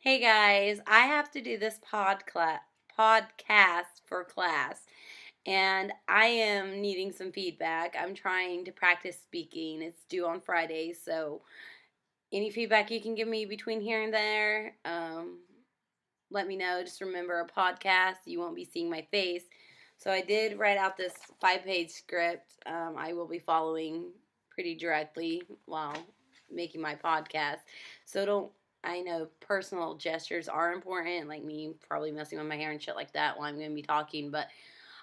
Hey guys, I have to do this podcast for class, and I am needing some feedback. I'm trying to practice speaking. It's due on Friday, so any feedback you can give me between here and there, let me know. Just remember, a podcast, you won't be seeing my face. So I did write out this 5-page script. I will be following pretty directly while making my podcast. So don't I know personal gestures are important, like me probably messing with my hair and shit like that while I'm going to be talking, but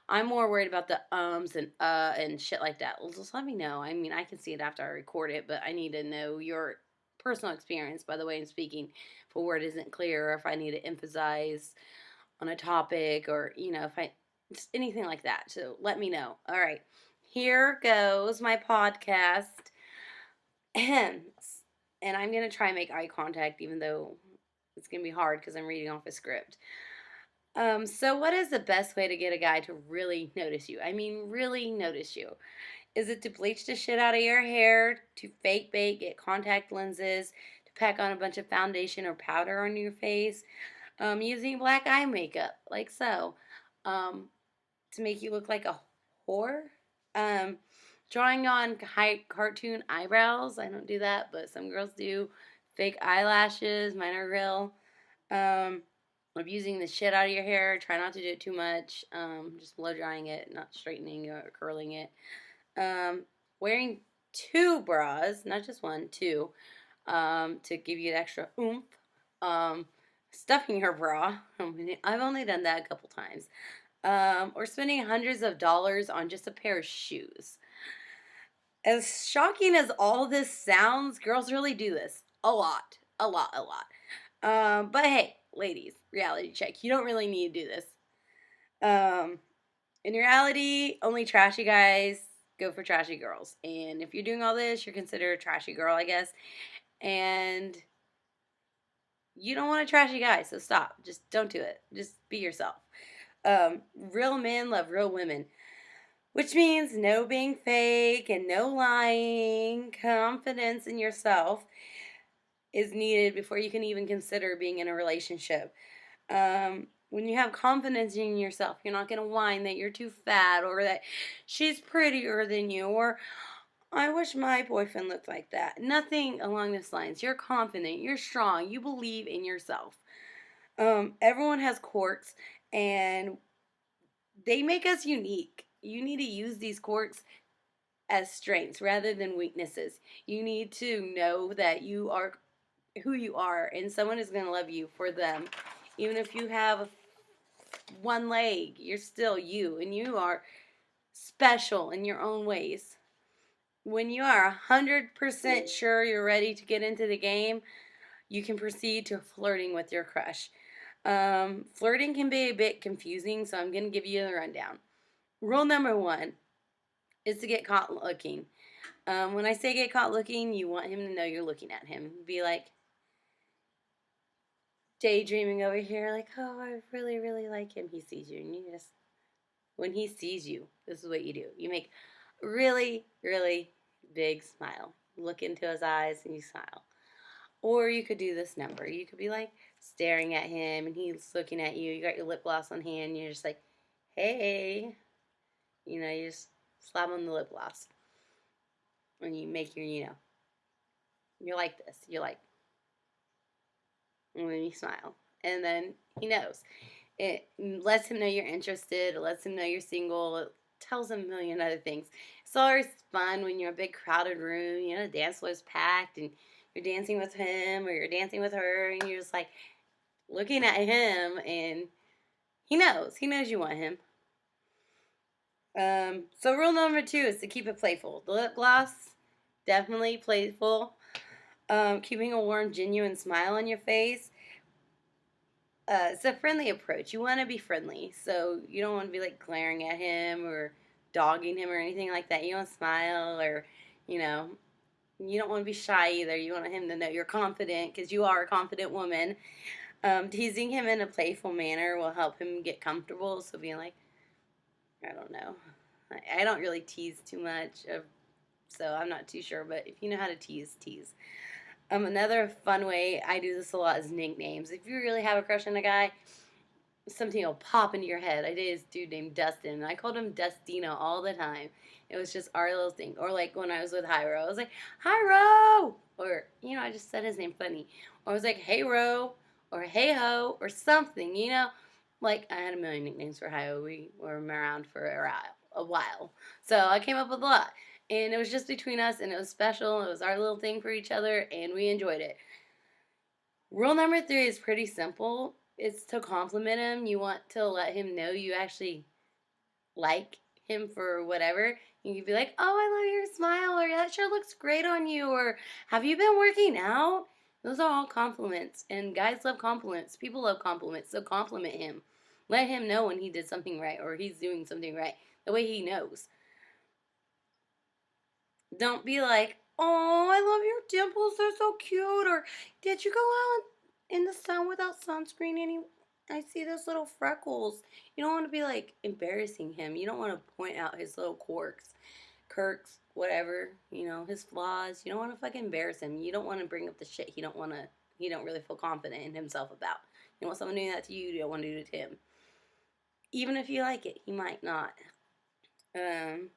I'm more worried about the ums and shit like that. Well, just let me know. I mean, I can see it after I record it, but I need to know your personal experience by the way I'm speaking if a word isn't clear or if I need to emphasize on a topic or, if I just anything like that. So let me know. All right. Here goes my podcast. And I'm going to try and make eye contact even though it's going to be hard because I'm reading off a script. So what is the best way to get a guy to really notice you? I mean, really notice you. Is it to bleach the shit out of your hair, to fake bake, get contact lenses, to pack on a bunch of foundation or powder on your face, using black eye makeup, like so, to make you look like a whore, um, drawing on high cartoon eyebrows. I don't do that, but some girls do. Fake eyelashes, mine are real. Um, Abusing the shit out of your hair. Try not to do it too much. Just blow drying it, not straightening or curling it. Um, Wearing two bras, not just one, two, to give you an extra oomph. Um, Stuffing your bra. I've only done that a couple times. Or spending hundreds of dollars on just a pair of shoes. As shocking as all this sounds, girls really do this a lot, a lot, a lot. But hey, ladies, reality check. You don't really need to do this. Um, in reality, only trashy guys go for trashy girls. And if you're doing all this, you're considered a trashy girl, I guess. And you don't want a trashy guy, so stop. Just don't do it. Just be yourself. Real men love real women, which means no being fake and no lying. Confidence in yourself is needed before you can even consider being in a relationship. When you have confidence in yourself, you're not going to whine that you're too fat or that she's prettier than you or I wish my boyfriend looked like that. Nothing along those lines. You're confident, you're strong, you believe in yourself. Everyone has quirks and they make us unique. You need to use these quirks as strengths rather than weaknesses. You need to know that you are who you are and someone is going to love you for them. Even if you have one leg, you're still you and you are special in your own ways. When you are 100% sure you're ready to get into the game, you can proceed to flirting with your crush. Flirting can be a bit confusing, so I'm going to give you the rundown. Rule number one is to get caught looking. When I say get caught looking, you want him to know you're looking at him. Be like daydreaming over here, like, oh, I really, really like him. He sees you, and you just, when he sees you, this is what you do. You make really, really big smile. Look into his eyes and you smile. Or you could do this number. You could be like staring at him and he's looking at you. You got your lip gloss on hand. And you're just like, hey. You just slap on the lip gloss. And you make you're like this. You're like, and then you smile. And then he knows. It lets him know you're interested. It lets him know you're single. It tells him a million other things. It's always fun when you're in a big crowded room. The dance floor's packed and you're dancing with him or you're dancing with her and you're just like looking at him and he knows. He knows you want him. So rule number 2 is to keep it playful. The lip gloss, definitely playful. Keeping a warm, genuine smile on your face. It's a friendly approach. You want to be friendly, so you don't want to be like glaring at him or dogging him or anything like that. You want to smile, or you know, you don't want to be shy either. You want him to know you're confident because you are a confident woman. Teasing him in a playful manner will help him get comfortable. So being like, I don't know, I don't really tease too much, so I'm not too sure. But if you know how to tease, tease. Another fun way I do this a lot is nicknames. If you really have a crush on a guy, something will pop into your head. I did this dude named Dustin, and I called him Dustino all the time. It was just our little thing. Or like when I was with Hyro, I was like, Hyro! Or, I just said his name funny. Or I was like, Hey Ro, or Hey Ho, or something, Like, I had a million nicknames for Hyro. We were around for a while. So I came up with a lot. And it was just between us, and it was special. It was our little thing for each other, and we enjoyed it. Rule number 3 is pretty simple. It's to compliment him. You want to let him know you actually like him for whatever. You can be like, "Oh, I love your smile," or "That sure looks great on you," or "Have you been working out?" Those are all compliments, and guys love compliments. People love compliments, so compliment him. Let him know when he did something right or he's doing something right. The way he knows. Don't be like, "Oh, I love your dimples. They're so cute," or "Did you go out in the sun without sunscreen any I see those little freckles." You don't want to be like embarrassing him. You don't want to point out his little quirks, whatever, his flaws. You don't want to fucking embarrass him. You don't want to bring up the shit he don't really feel confident in himself about. You want someone doing that to you, you don't want to do it to him. Even if you like it, he might not. Um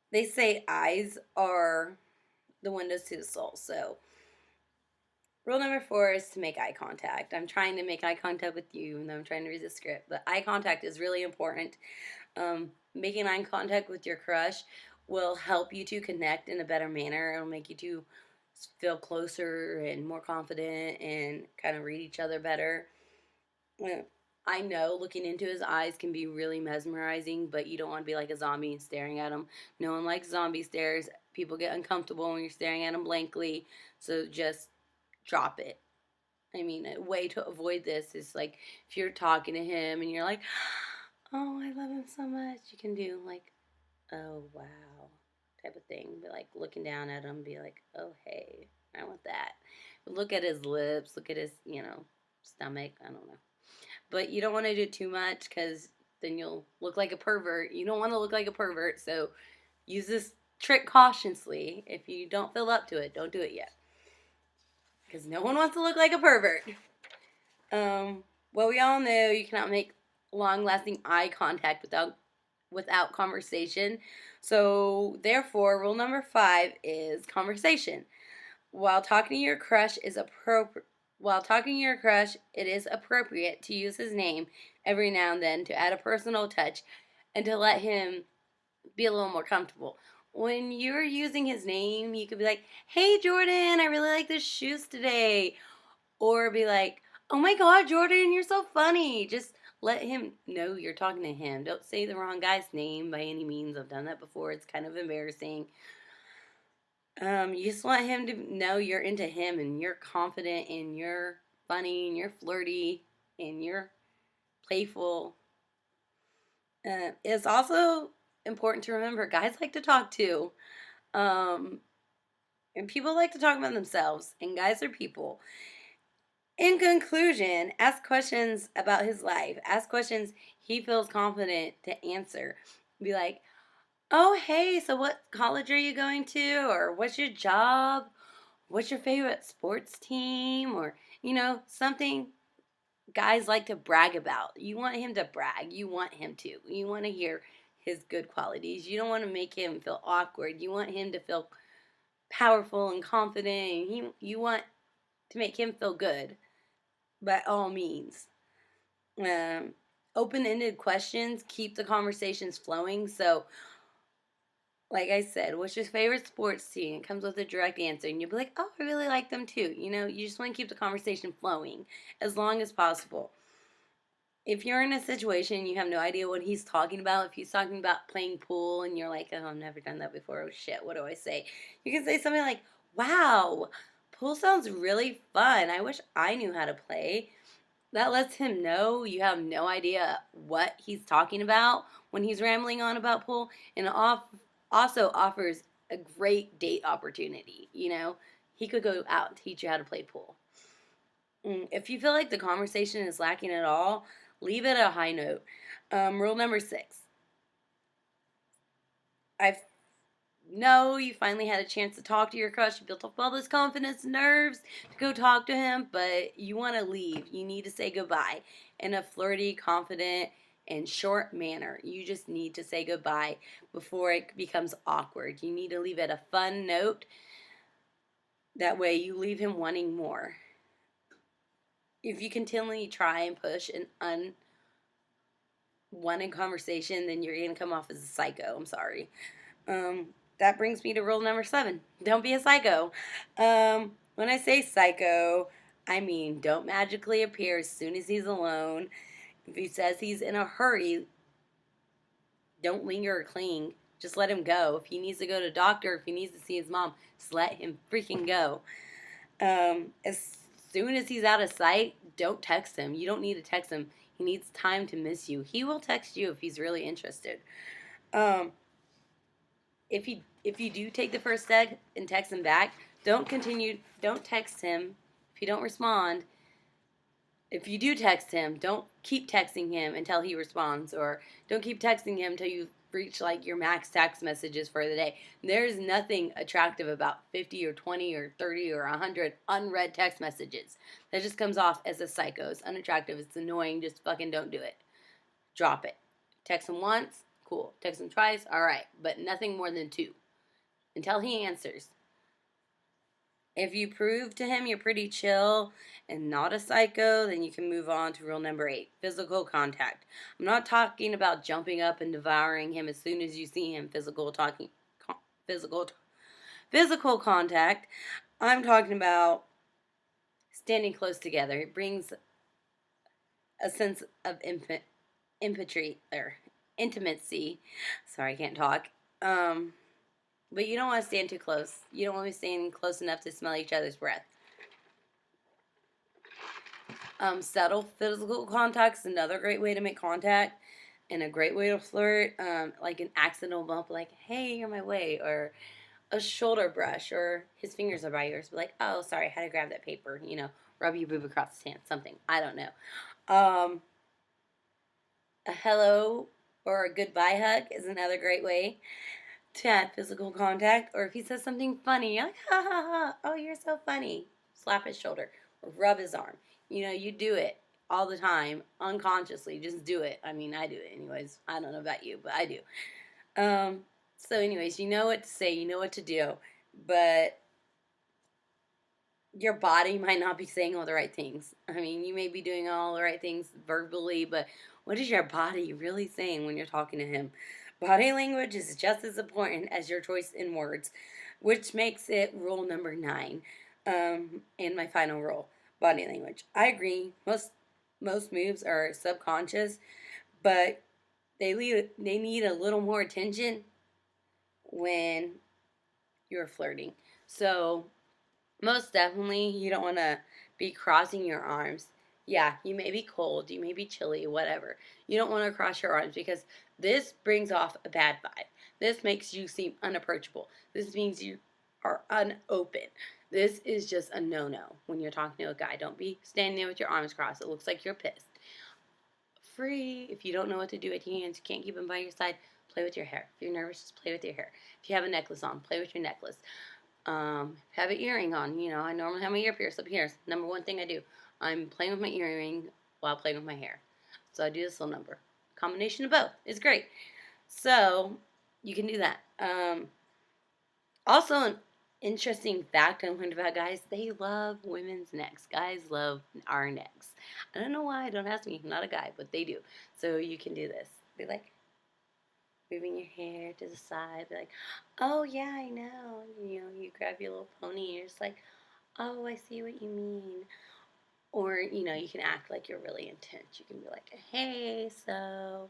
they say eyes are the windows to the soul. So, rule number 4 is to make eye contact. I'm trying to make eye contact with you, and I'm trying to read the script. But eye contact is really important. Making eye contact with your crush will help you to connect in a better manner. It'll make you to feel closer and more confident and kind of read each other better. I know looking into his eyes can be really mesmerizing, but you don't want to be like a zombie and staring at him. No one likes zombie stares. People get uncomfortable when you're staring at them blankly, so just drop it. I mean, a way to avoid this is like if you're talking to him and you're like, "Oh, I love him so much," you can do like, "Oh, wow," type of thing. Be like looking down at him, be like, "Oh, hey, I want that." Look at his lips, look at his, stomach. I don't know. But you don't want to do too much because then you'll look like a pervert. You don't want to look like a pervert, so use this trick cautiously. If you don't feel up to it, don't do it yet. Because no one wants to look like a pervert. Well, we all know you cannot make long-lasting eye contact without conversation. So, therefore, rule number 5 is conversation. While talking to your crush is appropriate. While talking to your crush, it is appropriate to use his name every now and then to add a personal touch and to let him be a little more comfortable. When you're using his name, you could be like, "Hey Jordan, I really like the shoes today." Or be like, "Oh my god, Jordan, you're so funny." Just let him know you're talking to him. Don't say the wrong guy's name by any means. I've done that before. It's kind of embarrassing. You just want him to know you're into him and you're confident and you're funny and you're flirty and you're playful. It's also important to remember guys like to talk too. Um, and people like to talk about themselves, and guys are people. In conclusion, ask questions about his life. Ask questions he feels confident to answer. Be like, "Oh, hey, so what college are you going to?" Or "What's your job?" "What's your favorite sports team?" Or, something guys like to brag about. You want him to brag. You want him to. You want to hear his good qualities. You don't want to make him feel awkward. You want him to feel powerful and confident. And you want to make him feel good by all means. Um, Open-ended questions keep the conversations flowing. So, like I said, what's your favorite sports team? It comes with a direct answer, and you'll be like, "Oh, I really like them too." You just want to keep the conversation flowing as long as possible. If you're in a situation and you have no idea what he's talking about, if he's talking about playing pool and you're like, "Oh, I've never done that before. Oh shit, what do I say?" You can say something like, "Wow, pool sounds really fun. I wish I knew how to play." That lets him know you have no idea what he's talking about when he's rambling on about pool, and also offers a great date opportunity. He could go out and teach you how to play pool. If you feel like the conversation is lacking at all, leave it at a high note. Rule number 6. I've know you finally had a chance to talk to your crush. You built up all this confidence and nerves to go talk to him, but you want to leave. You need to say goodbye in a flirty, confident, and short manner. You just need to say goodbye before it becomes awkward. You need to leave at a fun note. That way you leave him wanting more. If you continually try and push an unwanted conversation, then you're going to come off as a psycho. I'm sorry. Um, that brings me to rule number 7. Don't be a psycho. When I say psycho, I mean don't magically appear as soon as he's alone. If he says he's in a hurry, don't linger or cling. Just let him go. If he needs to go to a doctor, if he needs to see his mom, just let him freaking go. As soon as he's out of sight, don't text him. You don't need to text him. He needs time to miss you. He will text you if he's really interested. Um, if you do take the first step and text him back, don't text him if you don't respond. If you do text him, don't keep texting him until he responds, or don't keep texting him until you reach like your max text messages for the day. There's nothing attractive about 50 or 20 or 30 or 100 unread text messages. That just comes off as a psycho. It's unattractive. It's annoying. Just fucking don't do it. Drop it. Text him once, cool. Text him twice, all right, but nothing more than 2 until he answers. If you prove to him you're pretty chill and not a psycho, then you can move on to rule number 8, physical contact. I'm not talking about jumping up and devouring him as soon as you see him. Physical, physical contact. I'm talking about standing close together. It brings a sense of intimacy. Sorry, I can't talk. But you don't want to stand too close. You don't want to be standing close enough to smell each other's breath. Subtle physical contact is another great way to make contact and a great way to flirt. Like an accidental bump, like, hey, you're my way, or a shoulder brush, or his fingers are by yours, but like, oh, sorry, I had to grab that paper, rub your boob across his hand, something. I don't know. A hello or a goodbye hug is another great way to add physical contact. Or if he says something funny, you're like, ha ha ha, oh, you're so funny. Slap his shoulder or rub his arm. You do it all the time, unconsciously. Just do it. I mean, I do it anyways. I don't know about you, but I do. So anyways, you know what to say, you know what to do, but your body might not be saying all the right things. I mean, you may be doing all the right things verbally, but what is your body really saying when you're talking to him? Body language is just as important as your choice in words, which makes it rule number 9, and my final rule, body language. I agree. Most moves are subconscious, but they need a little more attention when you're flirting. So most definitely, you don't want to be crossing your arms. Yeah, you may be cold, you may be chilly, whatever. You don't want to cross your arms because this brings off a bad vibe. This makes you seem unapproachable. This means you are unopen. This is just a no-no when you're talking to a guy. Don't be standing there with your arms crossed. It looks like you're pissed. Free. If you don't know what to do with your hands, you can't keep them by your side, play with your hair. If you're nervous, just play with your hair. If you have a necklace on, play with your necklace. Have an earring on. I normally have my ear pierced up here. Number one thing I do. I'm playing with my earring while playing with my hair. So I do this little number. Combination of both is great. So you can do that. Also, an interesting fact I learned about guys, they love women's necks. Guys love our necks. I don't know why. Don't ask me. I'm not a guy, but they do. So you can do this. Be like, moving your hair to the side, be like, oh yeah, I know. You grab your little pony and you're just like, oh, I see what you mean. Or, you can act like you're really intense. You can be like, hey, so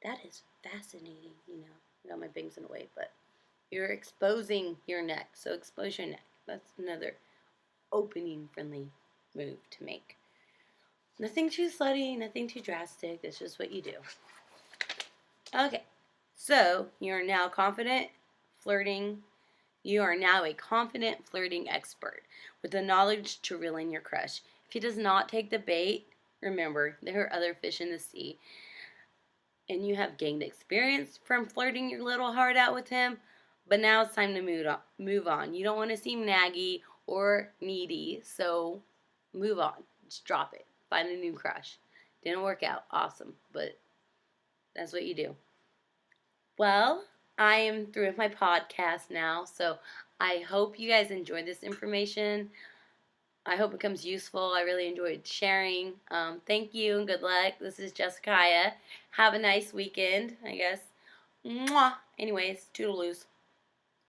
that is fascinating, I got my bangs in the way, but you're exposing your neck. So expose your neck. That's another opening friendly move to make. Nothing too slutty, nothing too drastic. It's just what you do. Okay, so you're now confident flirting. You are now a confident flirting expert with the knowledge to reel in your crush. If he does not take the bait, remember, there are other fish in the sea. and you have gained experience from flirting your little heart out with him, but now it's time to move on. You don't want to seem naggy or needy, so move on. Just drop it. Find a new crush. Didn't work out. Awesome, but that's what you do. Well, I am through with my podcast now, so I hope you guys enjoyed this information. I hope it becomes useful. I really enjoyed sharing. Thank you and good luck. This is Jessica. Have a nice weekend, I guess. Mwah. Anyways, toodaloos.